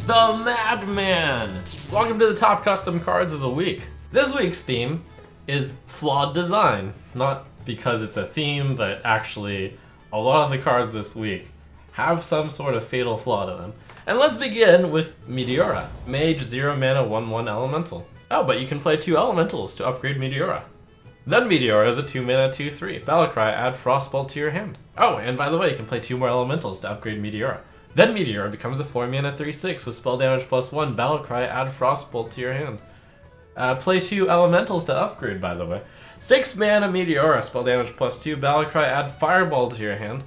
the Madman! Welcome to the top custom cards of the week. This week's theme is flawed design. Not because it's a theme, but actually a lot of the cards this week have some sort of fatal flaw to them. And let's begin with Meteor, mage 0 mana 1/1 elemental. Oh, but you can play 2 elementals to upgrade Meteor. Then Meteor is a 2 mana 2/3. Battlecry, add Frostbolt to your hand. Oh, and by the way, you can play 2 more elementals to upgrade Meteor. Then Meteor becomes a 4 mana 3/6 with spell damage +1. Battlecry, add Frostbolt to your hand. Play 2 elementals to upgrade, by the way. 6 mana Meteor, spell damage +2. Battlecry, add Fireball to your hand.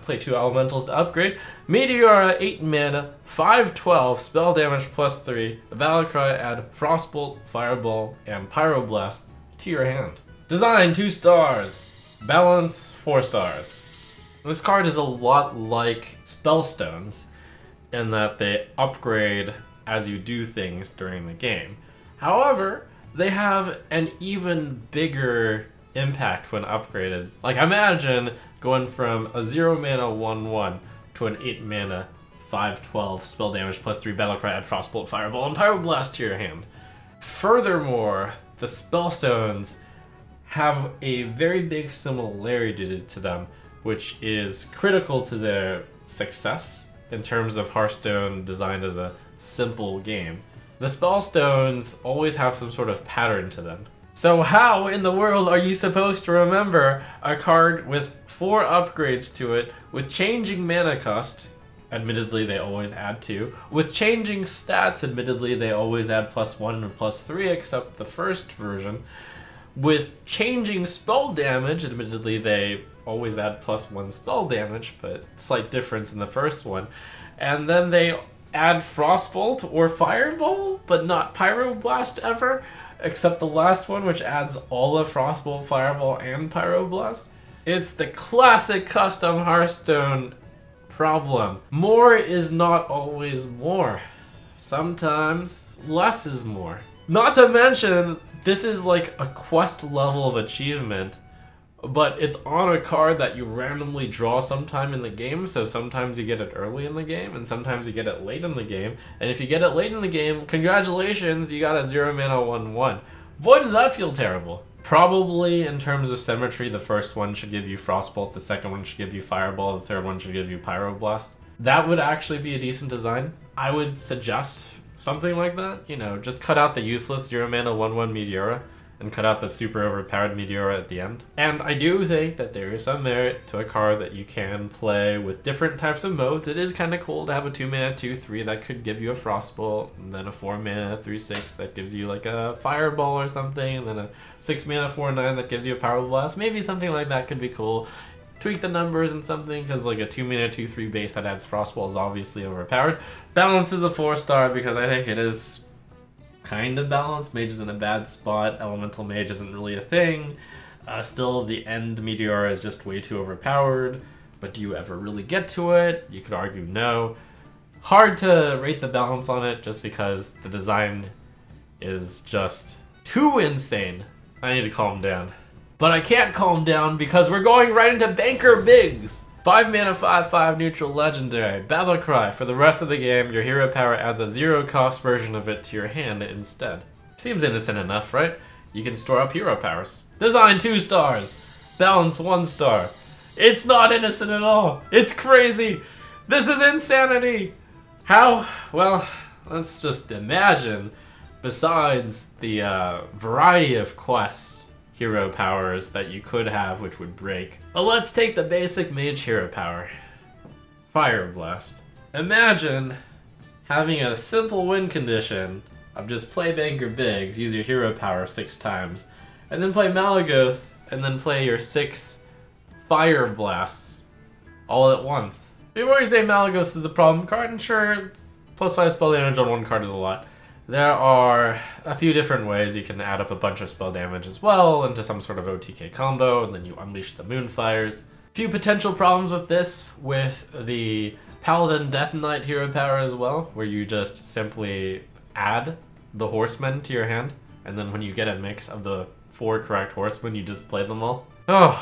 Play 2 elementals to upgrade. Meteor, 8 mana, 5/12, spell damage +3. Battlecry, add Frostbolt, Fireball, and Pyroblast to your hand. Design 2 stars. Balance 4 stars. This card is a lot like Spellstones in that they upgrade as you do things during the game. However, they have an even bigger impact when upgraded. Like, imagine going from a 0 mana 1/1 to an 8 mana 5/12 spell damage +3 Battlecry, add Frostbolt, Fireball, and Pyroblast to your hand. Furthermore, the Spellstones have a very big similarity to them, which is critical to their success in terms of Hearthstone designed as a simple game. The Spellstones always have some sort of pattern to them. So how in the world are you supposed to remember a card with 4 upgrades to it, with changing mana cost, admittedly they always add 2, with changing stats, admittedly they always add +1 and +3 except the first version, with changing spell damage, admittedly they always add +1 spell damage, but slight difference in the first one, and then they add Frostbolt or Fireball, but not Pyroblast ever, except the last one, which adds all of Frostbolt, Fireball, and Pyroblast. It's the classic custom Hearthstone problem. More is not always more. Sometimes less is more. Not to mention, this is like a quest level of achievement, but it's on a card that you randomly draw sometime in the game, so sometimes you get it early in the game, and sometimes you get it late in the game, and if you get it late in the game, congratulations, you got a 0 mana 1/1. Boy, does that feel terrible. Probably, in terms of symmetry, the first one should give you Frostbolt, the second one should give you Fireball, the third one should give you Pyroblast. That would actually be a decent design. I would suggest something like that. You know, just cut out the useless 0 mana 1/1 Meteor, and cut out the super overpowered Meteor at the end. And I do think that there is some merit to a card that you can play with different types of modes. It is kind of cool to have a 2 mana 2/3 that could give you a Frostbolt, and then a 4 mana 3/6 that gives you like a Fireball or something, and then a 6 mana 4/9 that gives you a Pyroblast. Maybe something like that could be cool. Tweak the numbers and something, because like a 2 mana 2/3 base that adds Frostbolt is obviously overpowered. Balance is a 4 star because I think it is kind of balanced. Mage is in a bad spot. Elemental mage isn't really a thing. Still, the end Meteor is just way too overpowered. But do you ever really get to it? You could argue no. Hard to rate the balance on it just because the design is just too insane. I need to calm down. But I can't calm down because we're going right into Banker Bigs! 5 mana 5/5 neutral legendary. Battlecry. For the rest of the game, your hero power adds a 0 cost version of it to your hand instead. Seems innocent enough, right? You can store up hero powers. Design 2 stars. Balance 1 star. It's not innocent at all. It's crazy. This is insanity. How? Well, let's just imagine, besides the variety of quests hero powers that you could have, which would break. But let's take the basic mage hero power. Fire Blast. Imagine having a simple win condition of just play Banker Bigs, use your hero power 6 times, and then play Malygos, and then play your 6 Fire Blasts all at once. Before you say Malygos is a problem card, and sure, +5 spell damage on 1 card is a lot. There are a few different ways you can add up a bunch of spell damage as well into some sort of OTK combo, and then you unleash the Moonfires. Few potential problems with this, with the Paladin Death Knight hero power as well, where you just simply add the horsemen to your hand, and then when you get a mix of the 4 correct horsemen, you just play them all. Oh,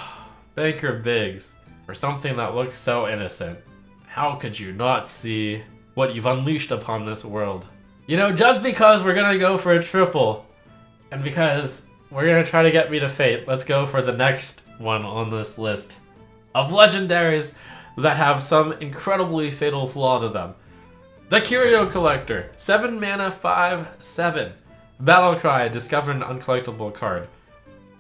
Banker Bigs. For something that looks so innocent, how could you not see what you've unleashed upon this world. You know, just because we're gonna go for a triple, and because we're gonna try to get me to fate, let's go for the next one on this list of legendaries that have some incredibly fatal flaw to them. The Curio Collector, 7 mana, 5/7. Battlecry, discover an uncollectible card.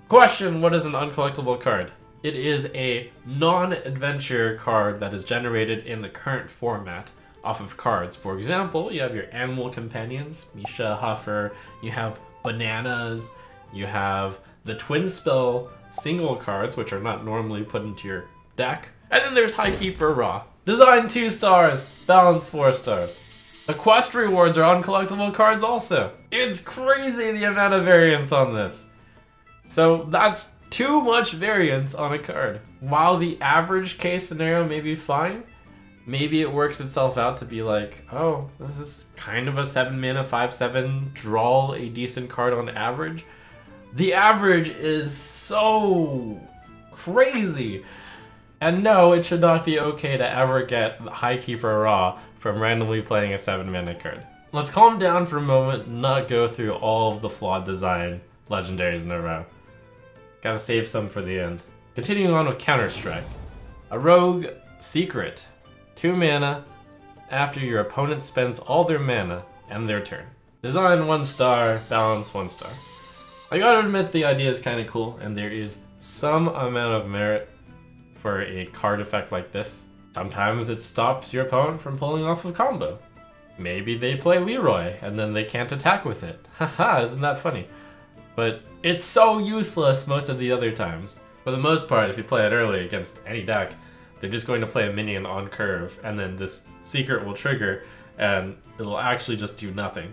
Question, what is an uncollectible card? It is a non-adventure card that is generated in the current format off of cards. For example, you have your animal companions, Misha, Huffer, you have bananas, you have the twin spell single cards, which are not normally put into your deck. And then there's Highkeeper Raw. Design 2 stars, balance 4 stars. The quest rewards are uncollectible cards also. It's crazy the amount of variance on this. So that's too much variance on a card. While the average case scenario may be fine, maybe it works itself out to be like, oh, this is kind of a 7 mana, 5/7, draw a decent card on average. The average is so crazy. And no, it should not be okay to ever get Highkeeper Raw from randomly playing a 7 mana card. Let's calm down for a moment and not go through all of the flawed design legendaries in a row. Gotta save some for the end. Continuing on with Counter-Strike. A Rogue Secret. 2 mana after your opponent spends all their mana and their turn. Design 1 star, balance 1 star. I gotta admit the idea is kinda cool, and there is some amount of merit for a card effect like this. Sometimes it stops your opponent from pulling off a combo. Maybe they play Leroy and then they can't attack with it. Haha, isn't that funny? But it's so useless most of the other times. For the most part, if you play it early against any deck, they're just going to play a minion on curve, and then this secret will trigger and it'll actually just do nothing.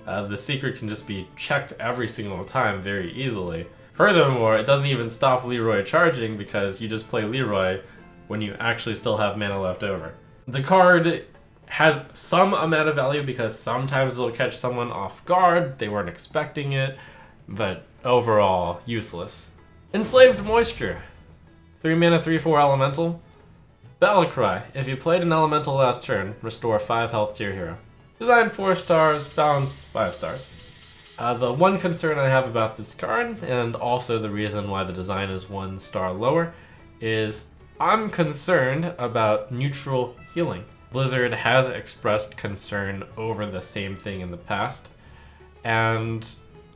The secret can just be checked every single time very easily. Furthermore, it doesn't even stop Leroy charging because you just play Leroy when you actually still have mana left over. The card has some amount of value because sometimes it'll catch someone off guard, they weren't expecting it, but overall, useless. Enslaved Moisture. 3 mana, 3/4 elemental. Battlecry. If you played an elemental last turn, restore 5 health to your hero. Design 4 stars, balance 5 stars. The one concern I have about this card, and also the reason why the design is 1 star lower, is I'm concerned about neutral healing. Blizzard has expressed concern over the same thing in the past, and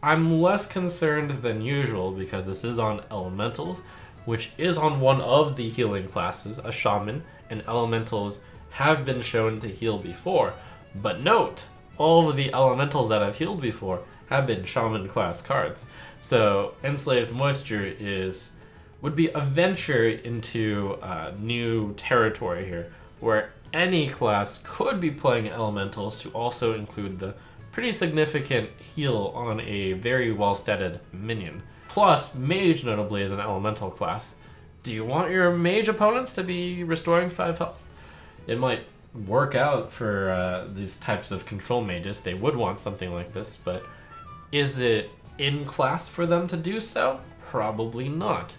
I'm less concerned than usual because this is on elementals, which is on one of the healing classes, a shaman, and elementals have been shown to heal before. But note, all of the elementals that have healed before have been shaman class cards. So Enslaved Moisture would be a venture into new territory here, where any class could be playing elementals to also include the pretty significant heal on a very well-statted minion. Plus, mage notably is an elemental class. Do you want your mage opponents to be restoring 5 health? It might work out for these types of control mages. They would want something like this, but is it in class for them to do so? Probably not.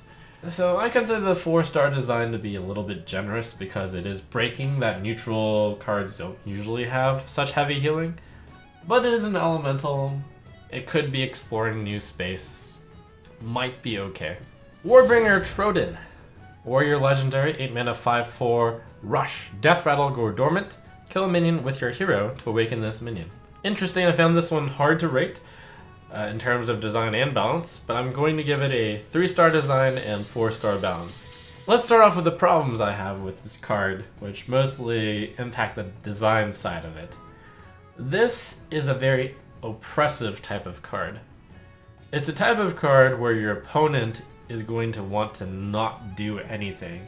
So I consider the 4-star design to be a little bit generous because it is breaking that neutral cards don't usually have such heavy healing. But it is an elemental. It could be exploring new space. Might be okay. Warbringer Troden. Warrior Legendary, 8 mana, 5/4, Rush. Death Rattle, go dormant. Kill a minion with your hero to awaken this minion. Interesting, I found this one hard to rate in terms of design and balance, but I'm going to give it a 3-star design and 4-star balance. Let's start off with the problems I have with this card, which mostly impact the design side of it. This is a very oppressive type of card. It's a type of card where your opponent is going to want to not do anything.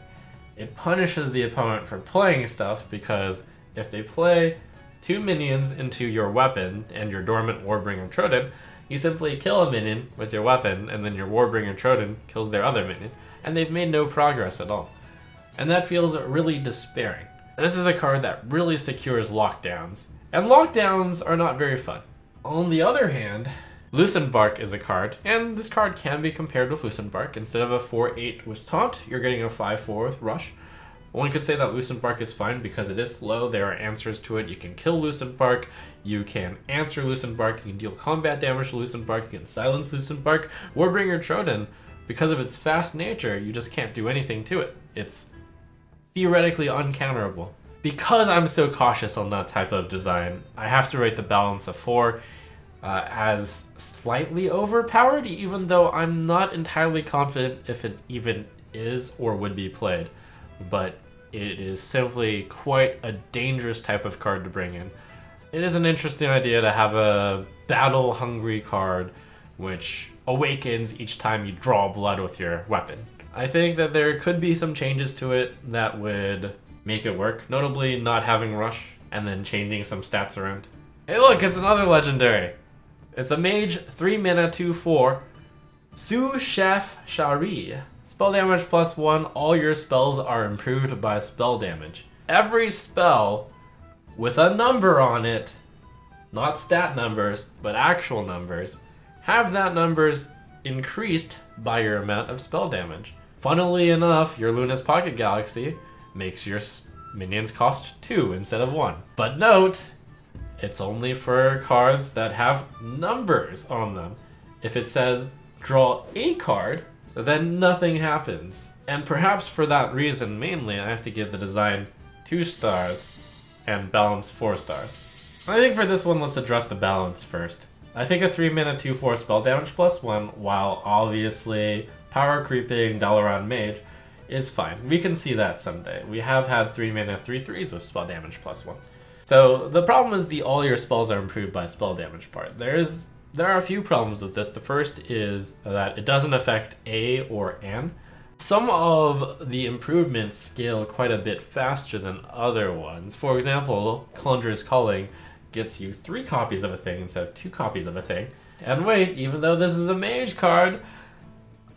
It punishes the opponent for playing stuff because if they play 2 minions into your weapon and your dormant Warbringer Troden, you simply kill a minion with your weapon and then your Warbringer Troden kills their other minion, and they've made no progress at all. And that feels really despairing. This is a card that really secures lockdowns, and lockdowns are not very fun. On the other hand, Loosened Bark is a card, and this card can be compared with Loosened Bark. Instead of a 4/8 with Taunt, you're getting a 5/4 with Rush. One could say that Lucent Bark is fine because it is slow. There are answers to it. You can kill Lucent Bark. You can answer Lucent Bark. You can deal combat damage to Lucent Bark. You can silence Lucent Bark. Warbringer Troden, because of its fast nature, you just can't do anything to it. It's theoretically uncounterable. Because I'm so cautious on that type of design, I have to rate the balance a 4 as slightly overpowered, even though I'm not entirely confident if it even is or would be played. But it is simply quite a dangerous type of card to bring in. It is an interesting idea to have a battle-hungry card which awakens each time you draw blood with your weapon. I think that there could be some changes to it that would make it work, notably not having rush and then changing some stats around. Hey look, it's another legendary! It's a mage, 3 mana, 2/4, Sous Chef Shari. Spell damage +1, all your spells are improved by spell damage. Every spell with a number on it, not stat numbers, but actual numbers, have that numbers increased by your amount of spell damage. Funnily enough, your Luna's Pocket Galaxy makes your minions cost 2 instead of 1. But note, it's only for cards that have numbers on them. If it says draw a card, then nothing happens. And perhaps for that reason mainly, I have to give the design 2 stars and balance 4 stars. I think for this one, let's address the balance first. I think a 3 mana 2/4 spell damage +1, while obviously power creeping Dalaran Mage is fine. We can see that someday. We have had 3 mana 3/3s with spell damage +1. So the problem is the all your spells are improved by spell damage part. There are a few problems with this. The first is that it doesn't affect A or N. Some of the improvements scale quite a bit faster than other ones. For example, Conjurer's Calling gets you 3 copies of a thing instead of 2 copies of a thing. And wait, even though this is a mage card,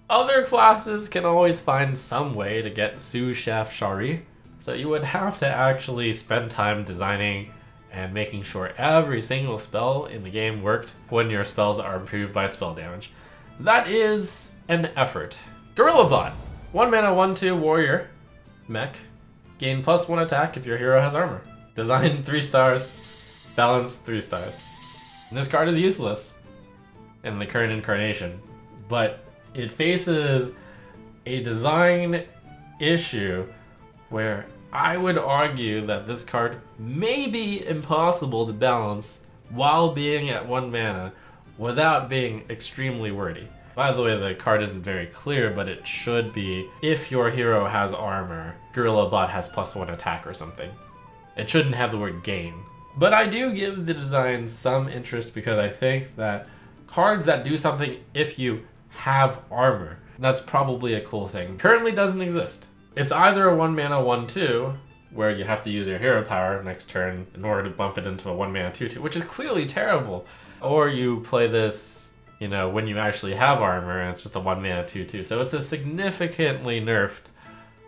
other classes can always find some way to get Sous Chef Shari. So you would have to actually spend time designing and making sure every single spell in the game worked when your spells are improved by spell damage. That is an effort. Gorilla Bot, 1 mana 1/2 warrior, mech, gain +1 attack if your hero has armor. Design 3 stars, balance 3 stars. And this card is useless in the current incarnation, but it faces a design issue where I would argue that this card may be impossible to balance while being at 1 mana without being extremely wordy. By the way, the card isn't very clear, but it should be if your hero has armor, Gorilla Bot has +1 attack or something. It shouldn't have the word gain. But I do give the design some interest because I think that cards that do something if you have armor, that's probably a cool thing. Currently doesn't exist. It's either a 1 mana 1/2, where you have to use your hero power next turn in order to bump it into a 1 mana 2/2, which is clearly terrible. Or you play this, you know, when you actually have armor and it's just a 1 mana 2/2. So it's a significantly nerfed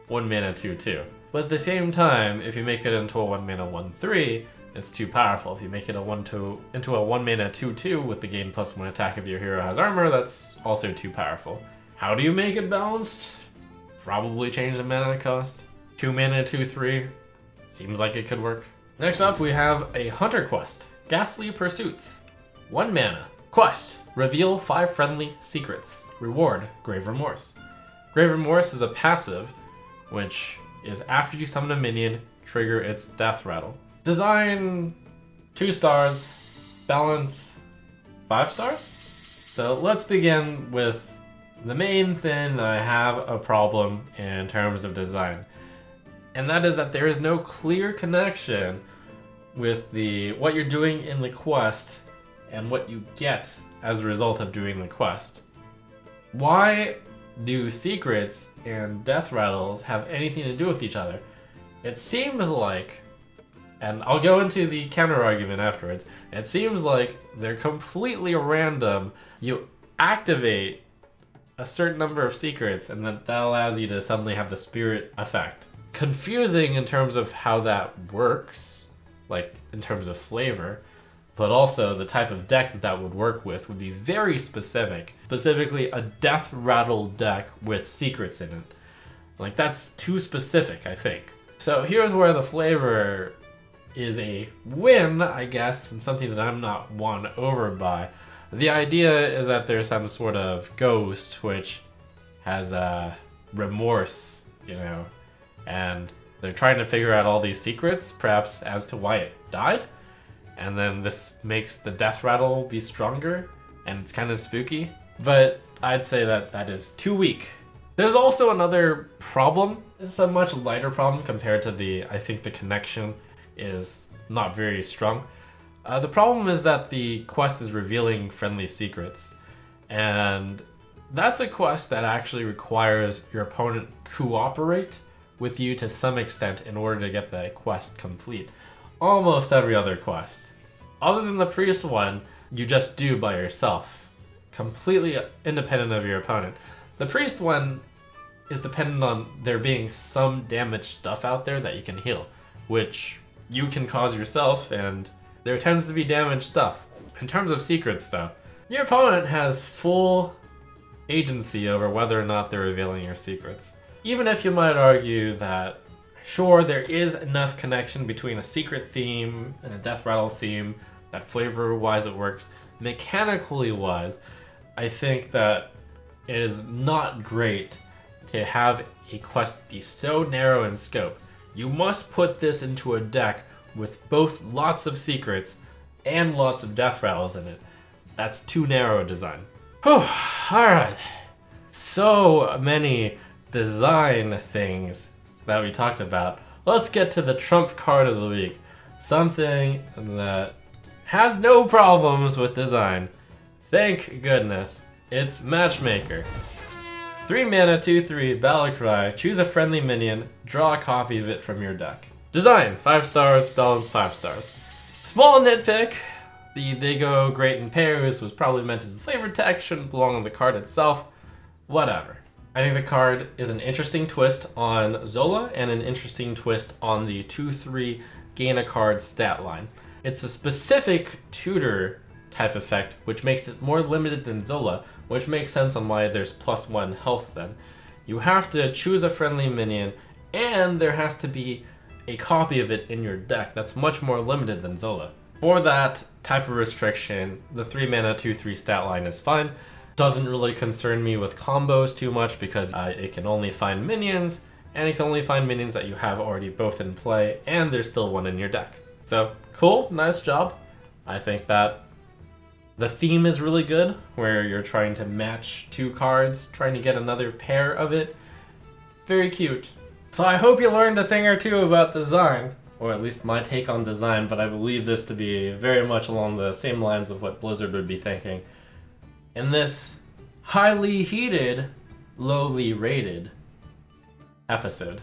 1 mana 2/2. But at the same time, if you make it into a 1 mana 1/3, it's too powerful. If you make it into a 1 mana 2/2 with the gain +1 attack if your hero has armor, that's also too powerful. How do you make it balanced? Probably change the mana cost. 2 mana 2/3. Seems like it could work. Next up, we have a Hunter quest. Ghastly Pursuits. 1 mana. Quest. Reveal 5 friendly secrets. Reward. Grave Remorse. Grave Remorse is a passive, which is after you summon a minion, trigger its death rattle. Design 2 stars. Balance 5 stars? So let's begin with the main thing that I have a problem in terms of design. And that is that there is no clear connection with what you're doing in the quest and what you get as a result of doing the quest. Why do secrets and death rattles have anything to do with each other? It seems like, and I'll go into the counter argument afterwards, it seems like they're completely random. You activate a certain number of secrets and that allows you to suddenly have the spirit effect. Confusing in terms of how that works, like in terms of flavor, but also the type of deck that would work with would be very specific. Specifically a death rattle deck with secrets in it. Like, that's too specific, I think. So here's where the flavor is a win, I guess, and something that I'm not won over by. The idea is that there's some sort of ghost which has remorse, you know, and they're trying to figure out all these secrets, perhaps as to why it died. And then this makes the death rattle be stronger, and it's kind of spooky. But I'd say that that is too weak. There's also another problem. It's a much lighter problem compared to I think the connection is not very strong. The problem is that the quest is revealing friendly secrets. And that's a quest that actually requires your opponent cooperate with you to some extent in order to get the quest complete. Almost every other quest. Other than the priest one, you just do by yourself. Completely independent of your opponent. The priest one is dependent on there being some damaged stuff out there that you can heal, which you can cause yourself, and there tends to be damaged stuff. In terms of secrets though, your opponent has full agency over whether or not they're revealing your secrets. Even if you might argue that, sure, there is enough connection between a secret theme and a death rattle theme, that flavor-wise it works, mechanically-wise, I think that it is not great to have a quest be so narrow in scope. You must put this into a deck with both lots of secrets and lots of death rattles in it. That's too narrow a design. Whew, alright. So many design things that we talked about. Let's get to the trump card of the week. Something that has no problems with design. Thank goodness. It's Matchmaker. 3 mana, 2/3, battle cry, choose a friendly minion, draw a copy of it from your deck. Design, 5 stars, balance 5 stars. Small nitpick, they go great in pairs, was probably meant as a flavor text, shouldn't belong on the card itself. Whatever. I think the card is an interesting twist on Zola and an interesting twist on the 2/3 gain a card stat line. It's a specific tutor type effect, which makes it more limited than Zola, which makes sense on why there's +1 health then. You have to choose a friendly minion, and there has to be a copy of it in your deck. That's much more limited than Zola. For that type of restriction, the 3 mana 2/3 stat line is fine. Doesn't really concern me with combos too much because it can only find minions, and it can only find minions that you have already both in play, and there's still one in your deck. So, cool, nice job. I think that the theme is really good, where you're trying to match 2 cards, trying to get another pair of it. Very cute. So I hope you learned a thing or two about design, or at least my take on design, but I believe this to be very much along the same lines of what Blizzard would be thinking. In this highly heated, lowly rated episode.